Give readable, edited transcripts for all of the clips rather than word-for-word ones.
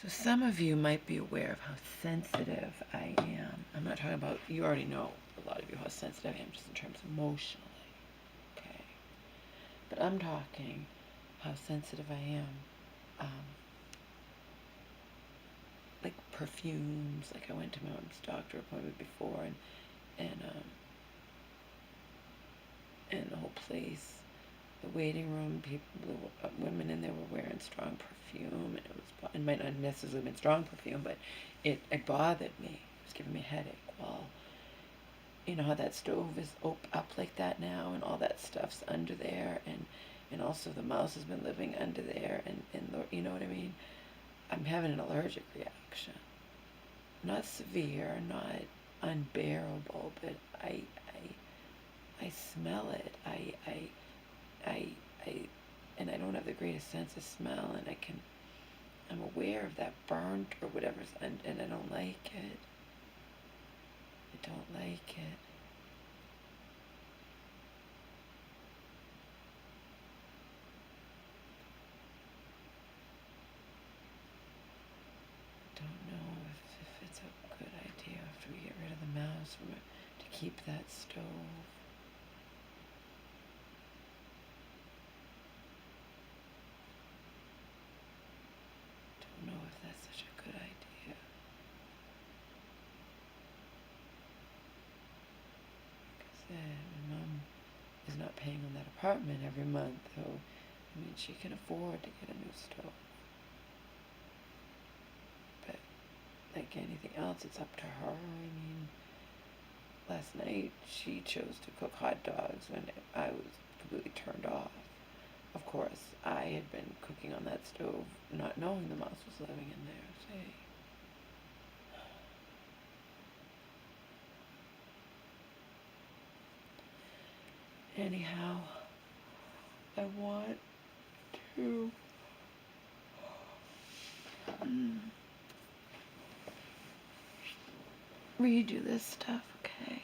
So some of you might be aware of how sensitive I am. I'm not talking about, you already know, a lot of you, how sensitive I am just in terms of emotionally. Okay. But I'm talking how sensitive I am. Like perfumes. Like I went to my mom's doctor appointment before, and the whole place, the waiting room, people, women in there were wearing strong perfume, and it might not necessarily have been strong perfume, but it bothered me. It was giving me a headache. Well, you know how that stove is up like that now, and all that stuff's under there, and also the mouse has been living under there, and the, you know what I mean? I'm having an allergic reaction. Not severe, not unbearable, but I smell it. I, I, and I don't have the greatest sense of smell, and I'm aware of that burnt or whatever's, and I don't like it. I don't like it. Don't know if it's a good idea after we get rid of the mouse to keep that stove. Don't know if that's such a good idea. Like I said, my mom is not paying on that apartment every month, though. I mean, she can afford to get a new stove. But like anything else, it's up to her. I mean, last night she chose to cook hot dogs when I was completely turned off. Of course, I had been cooking on that stove, not knowing the mouse was living in there. See? Anyhow, I want to redo this stuff, okay?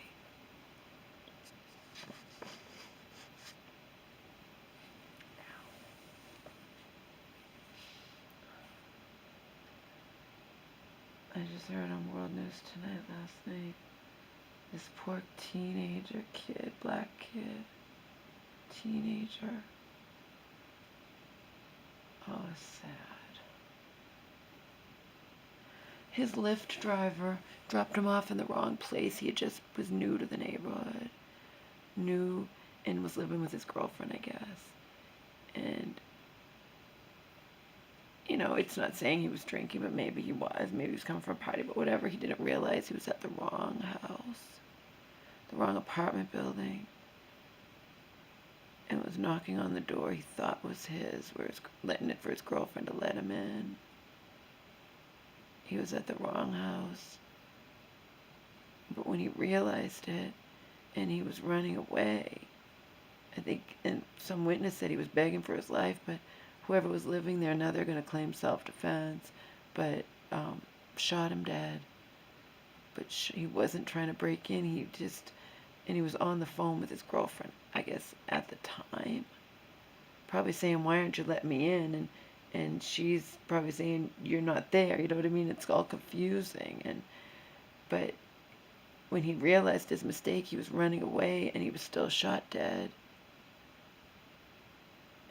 I just heard on World News Tonight last night, this poor teenager kid, black kid, teenager. Oh, sad. His Lyft driver dropped him off in the wrong place. He just was new to the neighborhood, new, and was living with his girlfriend, I guess. And, you know, it's not saying he was drinking, but maybe he was. Maybe he was coming from a party, but whatever. He didn't realize he was at the wrong house, the wrong apartment building, and was knocking on the door he thought was his, letting it for his girlfriend to let him in. He was at the wrong house. But when he realized it, and he was running away, I think, and some witness said he was begging for his life, but whoever was living there, now they're going to claim self-defense, but shot him dead. But he wasn't trying to break in. And he was on the phone with his girlfriend, I guess, at the time. Probably saying, why aren't you letting me in? And she's probably saying, you're not there. You know what I mean? It's all confusing. But when he realized his mistake, he was running away, and he was still shot dead.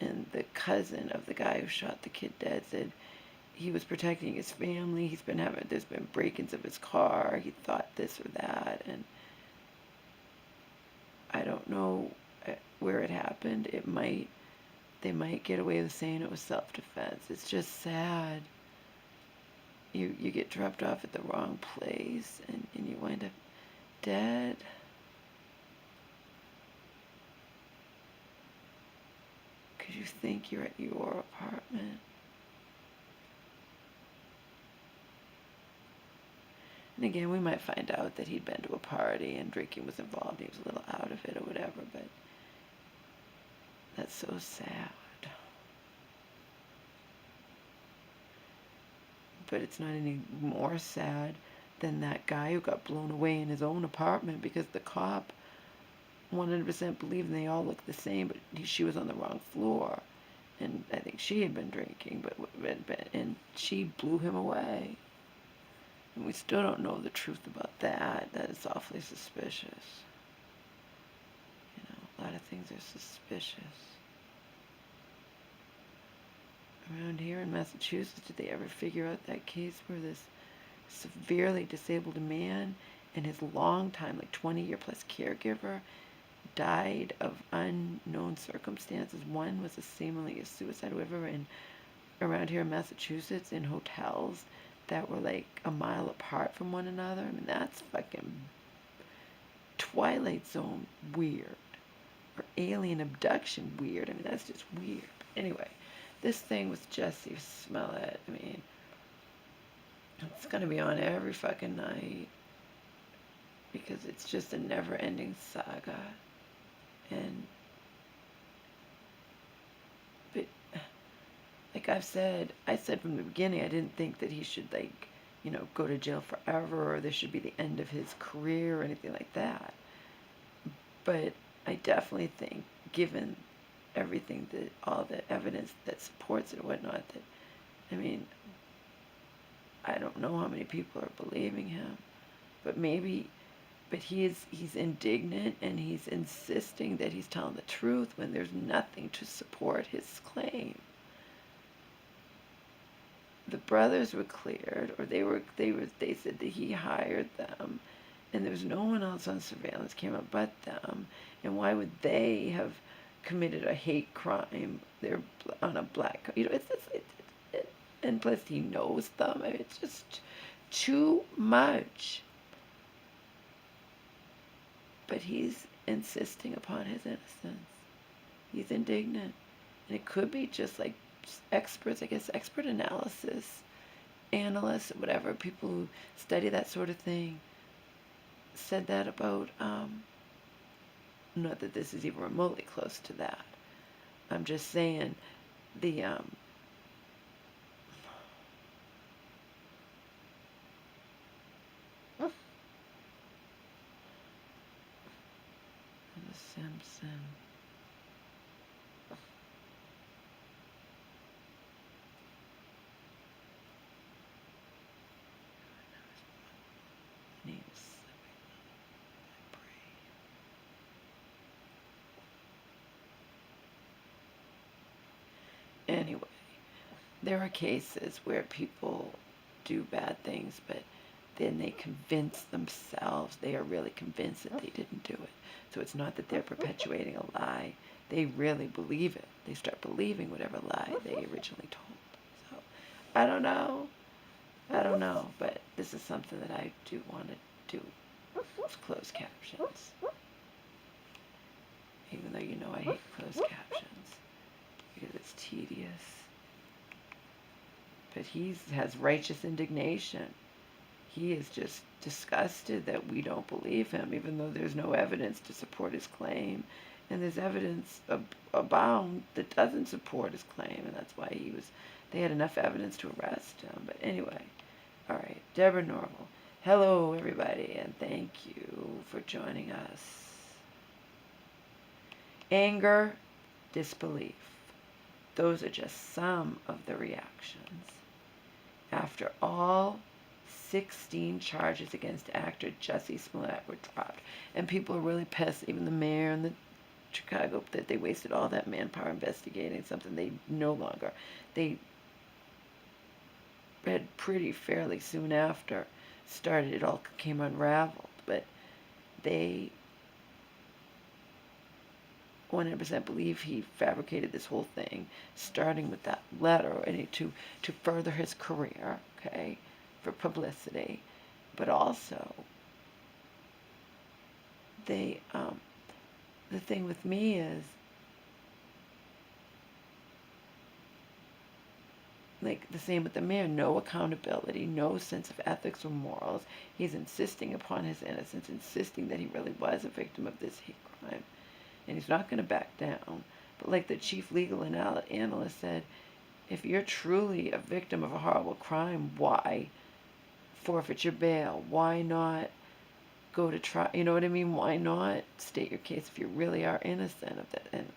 And the cousin of the guy who shot the kid dead said he was protecting his family. There's been break-ins of his car. He thought this or that, and I don't know where it happened. They might get away with saying it was self-defense. It's just sad. You get dropped off at the wrong place, and you wind up dead. Because you think you're at your apartment. And again, we might find out that he'd been to a party and drinking was involved. He was a little out of it or whatever, but that's so sad. But it's not any more sad than that guy who got blown away in his own apartment because the cop 100% believed they all looked the same, but she was on the wrong floor. And I think she had been drinking, and she blew him away. And we still don't know the truth about that. That is awfully suspicious. You know, a lot of things are suspicious. Around here in Massachusetts, did they ever figure out that case where this severely disabled man and his long time, like 20-year plus caregiver, died of unknown circumstances? One was seemingly a suicide, whatever, and around here in Massachusetts in hotels that were like a mile apart from one another. I mean, that's fucking Twilight Zone weird. Or alien abduction weird. I mean, that's just weird. Anyway, this thing with Jussie Smollett, I mean, it's going to be on every fucking night because it's just a never-ending saga. And, but, like I said from the beginning, I didn't think that he should, like, you know, go to jail forever or this should be the end of his career or anything like that. But I definitely think, given everything, that all the evidence that supports it and whatnot, that, I mean, I don't know how many people are believing him, but he's indignant and he's insisting that he's telling the truth when there's nothing to support his claim. The brothers were cleared, or they said that he hired them, and there was no one else on surveillance camera but them. And why would they have committed a hate crime? They're on a black, you know, and plus he knows them. I mean, it's just too much. But he's insisting upon his innocence. He's indignant. And it could be just like experts, I guess, expert analysts, whatever, people who study that sort of thing, said that about, not that this is even remotely close to that. I'm just saying the Simpson. Names. Anyway, there are cases where people do bad things, but then they convince themselves, they are really convinced that they didn't do it. So it's not that they're perpetuating a lie. They really believe it. They start believing whatever lie they originally told. So I don't know, but this is something that I do want to do with closed captions. Even though you know I hate closed captions because it's tedious. But he has righteous indignation. He is just disgusted that we don't believe him, even though there's no evidence to support his claim. And there's evidence abound that doesn't support his claim, and that's why they had enough evidence to arrest him. But anyway, all right, Deborah Normal. Hello, everybody, and thank you for joining us. Anger, disbelief. Those are just some of the reactions. After all 16 charges against actor Jussie Smollett were dropped. And people are really pissed, even the mayor and the Chicago, that they wasted all that manpower investigating something they no longer. They had pretty fairly soon after started, it all came unraveled. But they 100% believe he fabricated this whole thing, starting with that letter, and to further his career, okay, for publicity, but also the thing with me is, like the same with the mayor, no accountability, no sense of ethics or morals. He's insisting upon his innocence, insisting that he really was a victim of this hate crime, and he's not going to back down. But like the chief legal analyst said, if you're truly a victim of a horrible crime, why forfeit your bail? Why not go to trial? You know what I mean? Why not state your case if you really are innocent of that? And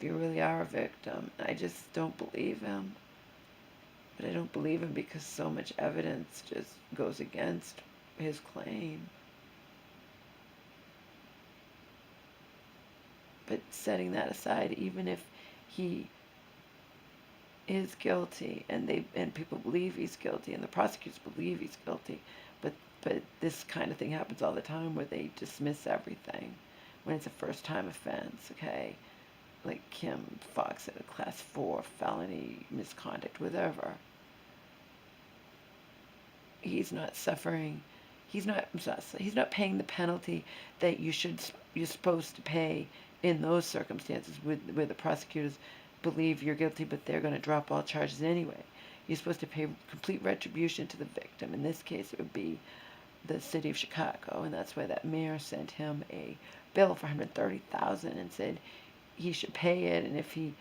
if you really are a victim. I just don't believe him. But I don't believe him because so much evidence just goes against his claim. But setting that aside, even if he is guilty and people believe he's guilty and the prosecutors believe he's guilty, but this kind of thing happens all the time where they dismiss everything when it's a first time offense, okay? Like Kim Fox had a class 4 felony misconduct, whatever. He's not suffering. He's not paying the penalty that you're supposed to pay in those circumstances where the prosecutors believe you're guilty, but they're going to drop all charges anyway. You're supposed to pay complete retribution to the victim. In this case, it would be the city of Chicago, and that's why that mayor sent him a bill for $130,000 and said he should pay it, and if he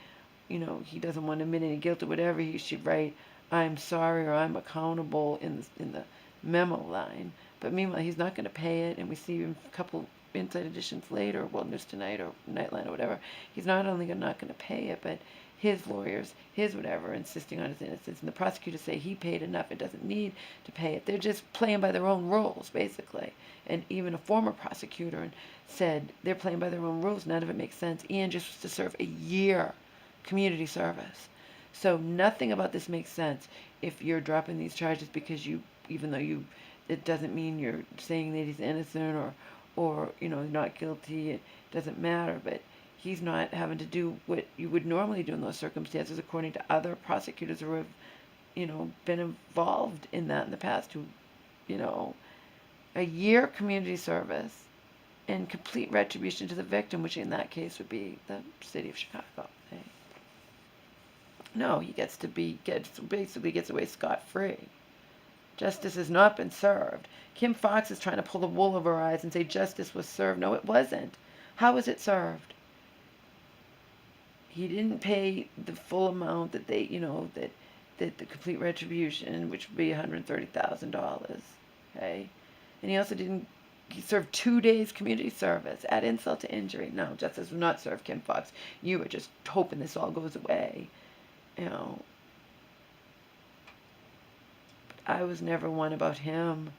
doesn't want to admit any guilt or whatever, he should write, "I'm sorry" or "I'm accountable" in the memo line. But meanwhile, he's not going to pay it, and we see him a couple Inside Editions later, well, News Tonight or Nightline or whatever, he's not only not going to pay it, but his lawyers, his whatever, insisting on his innocence, and the prosecutors say he paid enough, it doesn't need to pay it. They're just playing by their own rules, basically. And even a former prosecutor said they're playing by their own rules, none of it makes sense. Ian just was to serve a year community service. So nothing about this makes sense if you're dropping these charges because even though it doesn't mean you're saying that he's innocent or not guilty. It doesn't matter, but he's not having to do what you would normally do in those circumstances, according to other prosecutors who have, been involved in that in the past, who, a year community service and complete retribution to the victim, which in that case would be the city of Chicago. No, he basically gets away scot-free. Justice has not been served. Kim Fox is trying to pull the wool over her eyes and say justice was served. No, it wasn't. How was it served? He didn't pay the full amount that that the complete retribution, which would be $130,000. Okay? And he served 2 days community service. Add insult to injury. No, justice was not served, Kim Fox. You were just hoping this all goes away. I was never one about him.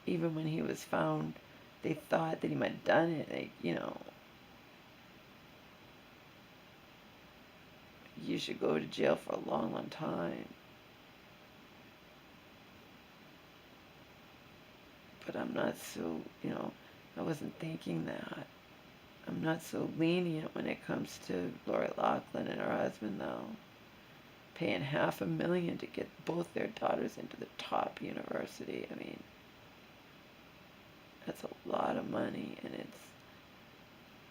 Even when he was found, they thought that he might have done it. You should go to jail for a long, long time. But I'm not so, I wasn't thinking that. I'm not so lenient when it comes to Lori Loughlin and her husband, though. Paying $500,000 to get both their daughters into the top university. I mean, that's a lot of money, and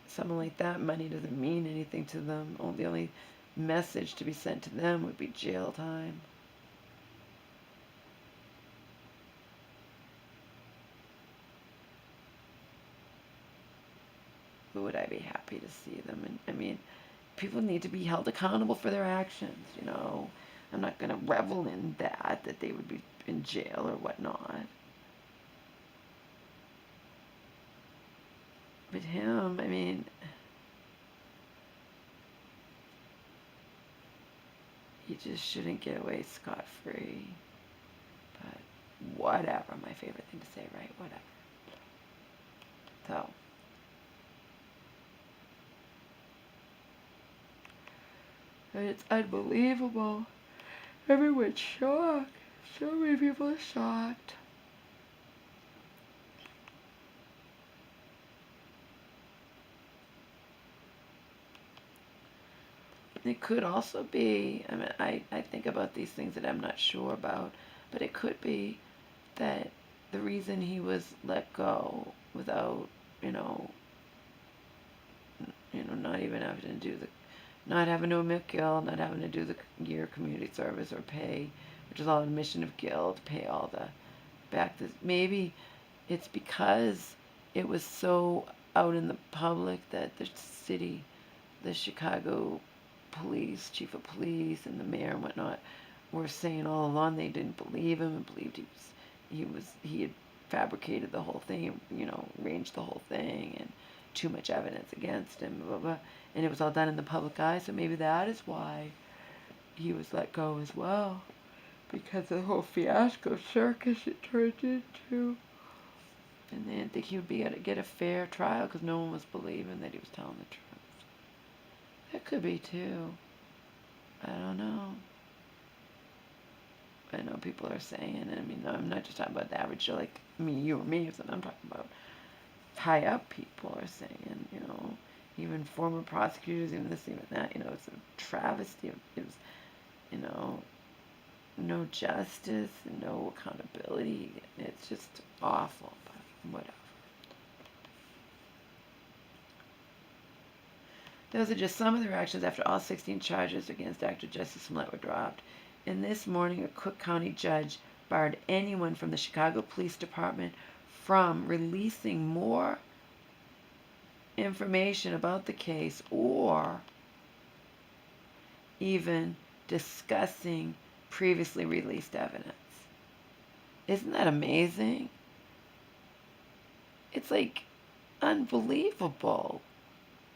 something like that money doesn't mean anything to them. The only message to be sent to them would be jail time. But would I be happy to see them? And I mean, people need to be held accountable for their actions, I'm not going to revel in that they would be in jail or whatnot. But him, I mean, he just shouldn't get away scot-free. But whatever, my favorite thing to say, right? Whatever. So, it's unbelievable. Everyone's shocked. So many people are shocked. It could also be, I mean, I think about these things that I'm not sure about, but it could be that the reason he was let go without, not even having to do not having to admit guilt, not having to do the year community service or pay, which is all admission of guilt, pay all the maybe it's because it was so out in the public that the Chicago police, chief of police and the mayor and whatnot were saying all along they didn't believe him and believed he had fabricated the whole thing, arranged the whole thing, and too much evidence against him, blah, blah, and it was all done in the public eye, so maybe that is why he was let go as well, because of the whole fiasco circus it turned into. And they didn't think he would be able to get a fair trial because no one was believing that he was telling the truth. That could be too. I don't know. I know people are saying, and I mean, I'm not just talking about the average Joe, like, I mean, you or me, I'm talking about high up people are saying, even former prosecutors, even this, even that, it's a travesty. It was, no justice, no accountability. It's just awful, but whatever. Those are just some of the reactions after all 16 charges against Dr. Jussie Smollett were dropped. And this morning, a Cook County judge barred anyone from the Chicago Police Department from releasing more information about the case or even discussing previously released evidence. Isn't that amazing? It's like unbelievable.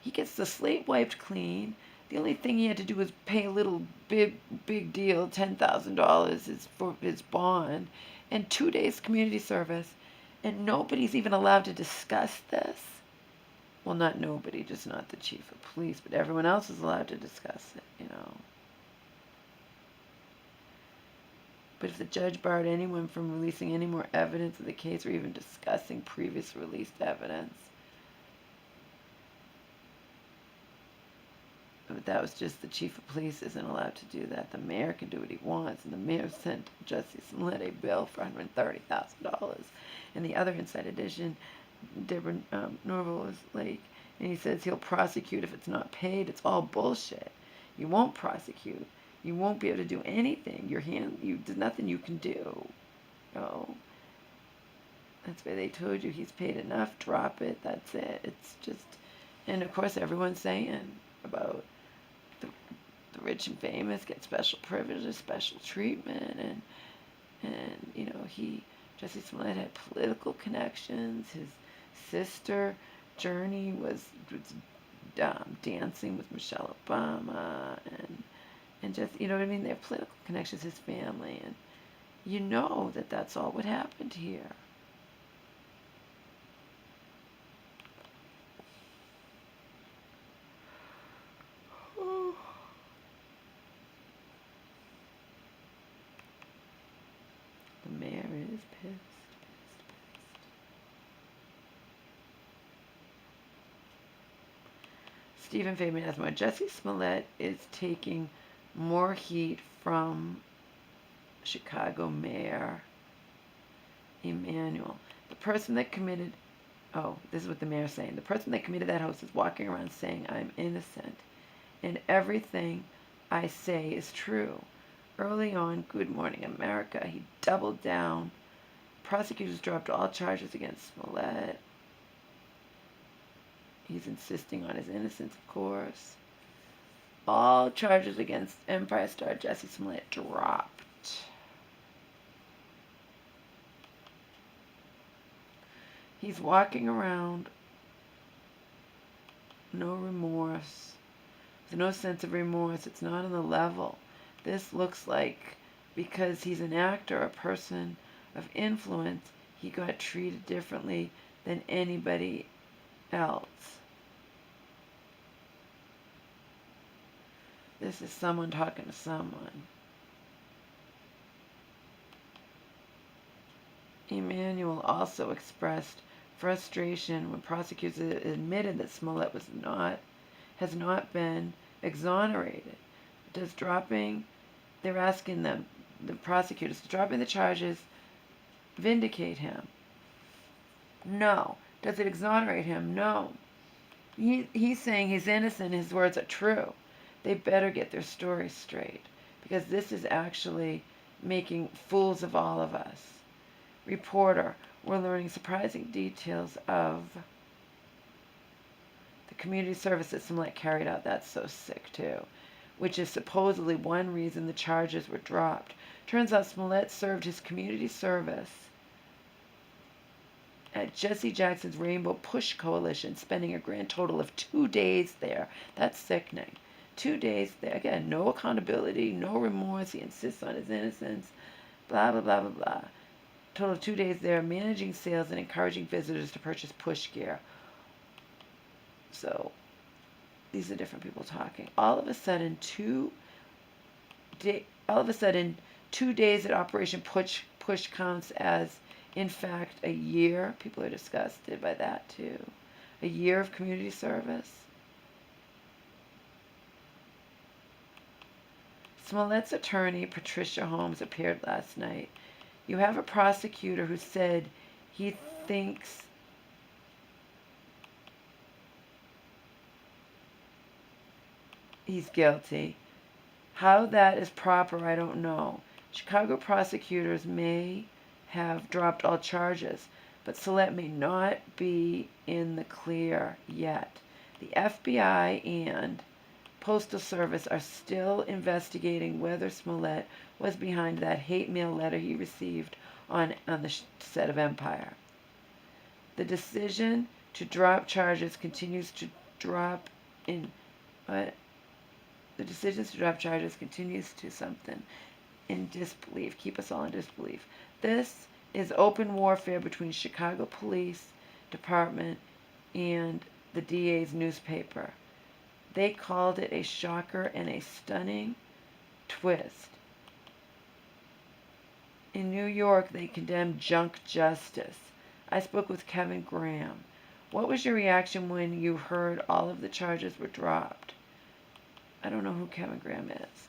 He gets the slate wiped clean. The only thing he had to do was pay a little big deal, $10,000 for his bond, and 2 days community service, and nobody's even allowed to discuss this. Well, not nobody, just not the chief of police, but everyone else is allowed to discuss it, But if the judge barred anyone from releasing any more evidence of the case or even discussing previous released evidence, but that was just the chief of police isn't allowed to do that. The mayor can do what he wants, and the mayor sent Jussie Smollett a bill for $130,000. And the other Inside Edition, Deborah Norville was like, and he says he'll prosecute if it's not paid. It's all bullshit. You won't prosecute. You won't be able to do anything. There's nothing you can do. No. That's why they told you he's paid enough. Drop it. That's it. It's just, and of course everyone's saying about the rich and famous get special privileges, special treatment, and Jussie Smollett had political connections. His sister Journey was dancing with Michelle Obama, and just what I mean. They have political connections. His family, and that's all what happened here. The mayor is pissed. Stephen Fabian has more. Jussie Smollett is taking more heat from Chicago Mayor Emanuel. The person that committed, this is what the mayor's saying. The person that committed that hoax is walking around saying, I'm innocent, and everything I say is true. Early on, Good Morning America, he doubled down. Prosecutors dropped all charges against Smollett. He's insisting on his innocence, of course. All charges against Empire star Jussie Smollett dropped. He's walking around, no remorse. There's no sense of remorse. It's not on the level. This looks like, because he's an actor, a person of influence, he got treated differently than anybody else. This is someone talking to someone. Emanuel also expressed frustration when prosecutors admitted that Smollett has not been exonerated. They're asking the prosecutors, dropping the charges vindicate him? No. Does it exonerate him? No. He's saying he's innocent, his words are true. They better get their story straight, because this is actually making fools of all of us. Reporter, we're learning surprising details of the community service that Smollett carried out. That's so sick too, which is supposedly one reason the charges were dropped. Turns out Smollett served his community service at Jesse Jackson's Rainbow Push Coalition, spending a grand total of 2 days there. That's sickening. 2 days there. Again, no accountability, no remorse. He insists on his innocence. Blah, blah, blah, blah, blah. Total of 2 days there, managing sales and encouraging visitors to purchase push gear. So, these are different people talking. All of a sudden, 2 days at Operation Push counts as, in fact, a year. People are disgusted by that, too. A year of community service. Smollett's attorney, Patricia Holmes, appeared last night. You have a prosecutor who said he thinks he's guilty. How that is proper, I don't know. Chicago prosecutors may have dropped all charges, but Smollett may not be in the clear yet. The FBI and Postal Service are still investigating whether Smollett was behind that hate mail letter he received on the set of Empire. The decision to drop charges continues to drop in what? The decisions to drop charges continues to something in disbelief. Keep us all in disbelief. This is open warfare between Chicago Police Department and the DA's newspaper. They called it a shocker and a stunning twist. In New York, they condemned junk justice. I spoke with Kevin Graham. What was your reaction when you heard all of the charges were dropped? I don't know who Kevin Graham is.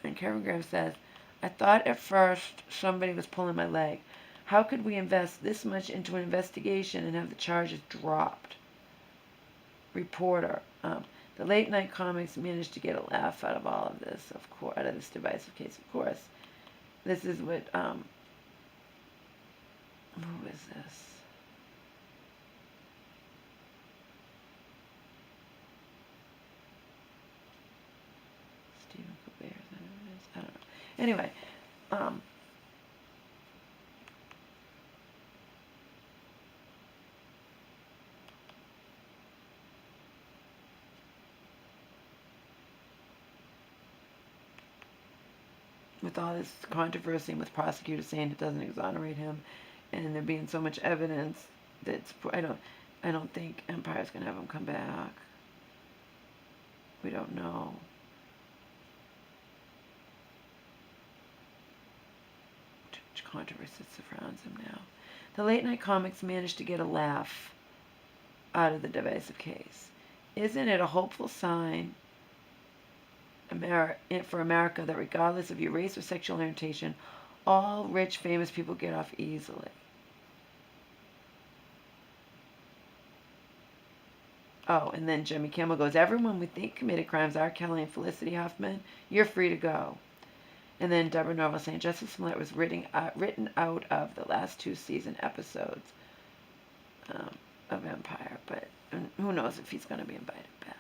And Kevin Graham says, I thought at first somebody was pulling my leg. How could we invest this much into an investigation and have the charges dropped? Reporter, the late night comics managed to get a laugh out of all of this, of course, out of this divisive case, of course. This is what, who is this? Stephen Colbert, is that who it is? I don't know. Anyway, with all this controversy and with prosecutors saying it doesn't exonerate him, and there being so much evidence that I don't think Empire's gonna have him come back. We don't know. Too much controversy surrounds him now. The late night comics managed to get a laugh out of the divisive case. Isn't it a hopeful sign for America that regardless of your race or sexual orientation, all rich, famous people get off easily? Oh, and then Jimmy Kimmel goes, everyone we think committed crimes, R. Kelly and Felicity Huffman, you're free to go. And then Deborah Norville saying Jussie Smollett was written out of the last 2 season episodes of Empire, but who knows if he's going to be invited back.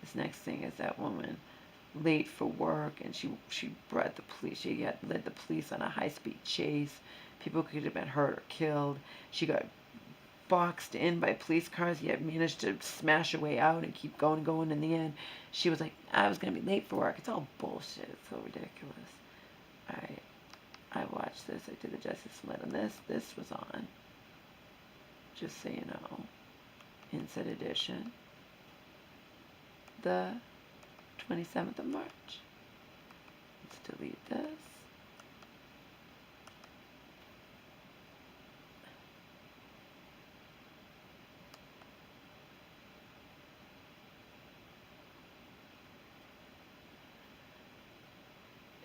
This next thing is that woman late for work, and she brought the police. She had led the police on a high-speed chase. People could have been hurt or killed. She got boxed in by police cars, yet managed to smash her way out and keep going. In the end, she was like, I was going to be late for work. It's all bullshit. It's so ridiculous. I watched this. I did the Jussie Smollett on this. This was on. Just so you know. Inset edition. The 27th of March. Let's delete this.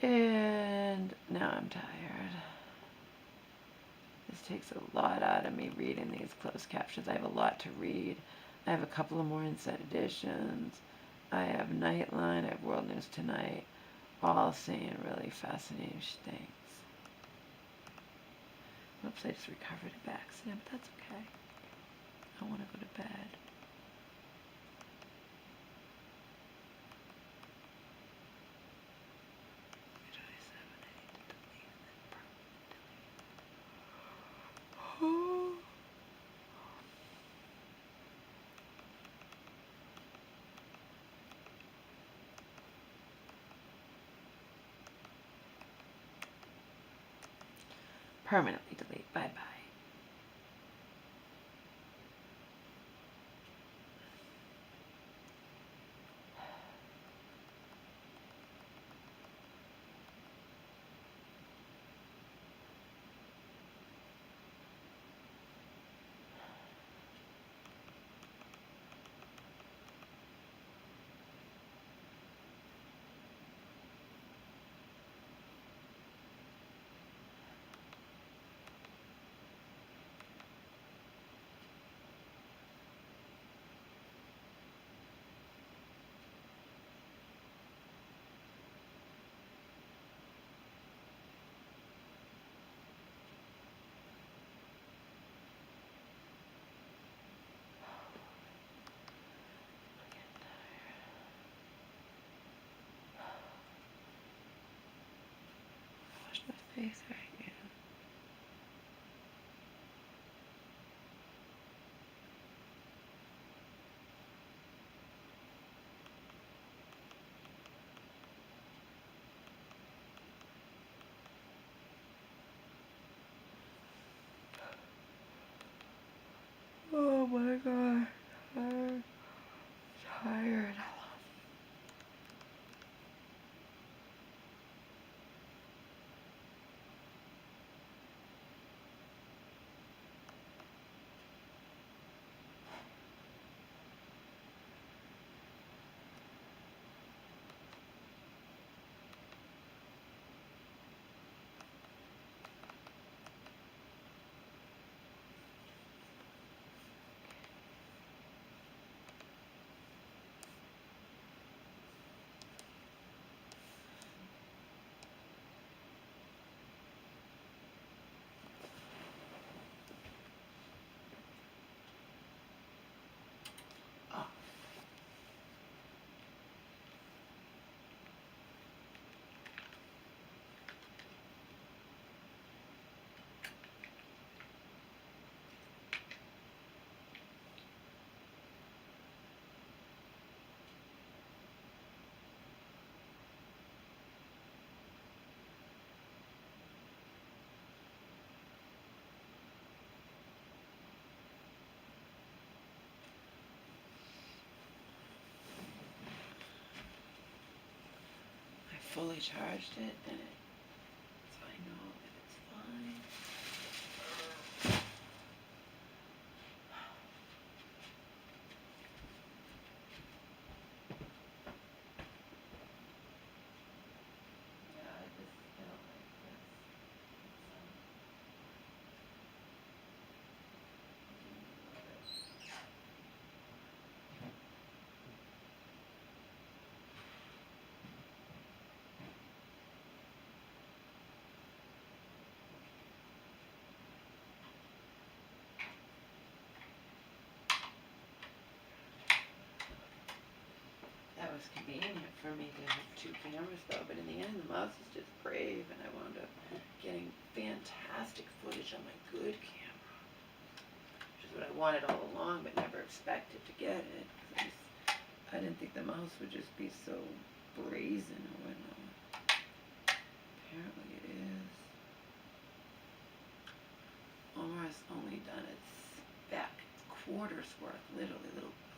And now I'm tired. This takes a lot out of me reading these closed captions. I have a lot to read. I have a couple of more inset editions. I have Nightline, I have World News Tonight, all saying really fascinating things. Oops, I just recovered it back. Yeah, but that's okay. I want to go to bed. Permanently delete. Bye-bye. Wash my face right here. Oh my god. I'm tired. I fully charged it, and so I know that it's fine. Yeah, I just feel like this. That was convenient for me to have two cameras though, but in the end the mouse is just brave, and I wound up getting fantastic footage on my good camera, which is what I wanted all along but never expected to get it. I didn't think the mouse would just be so brazen or whatnot. Apparently it is. Omar's only done its back quarter's worth, literally little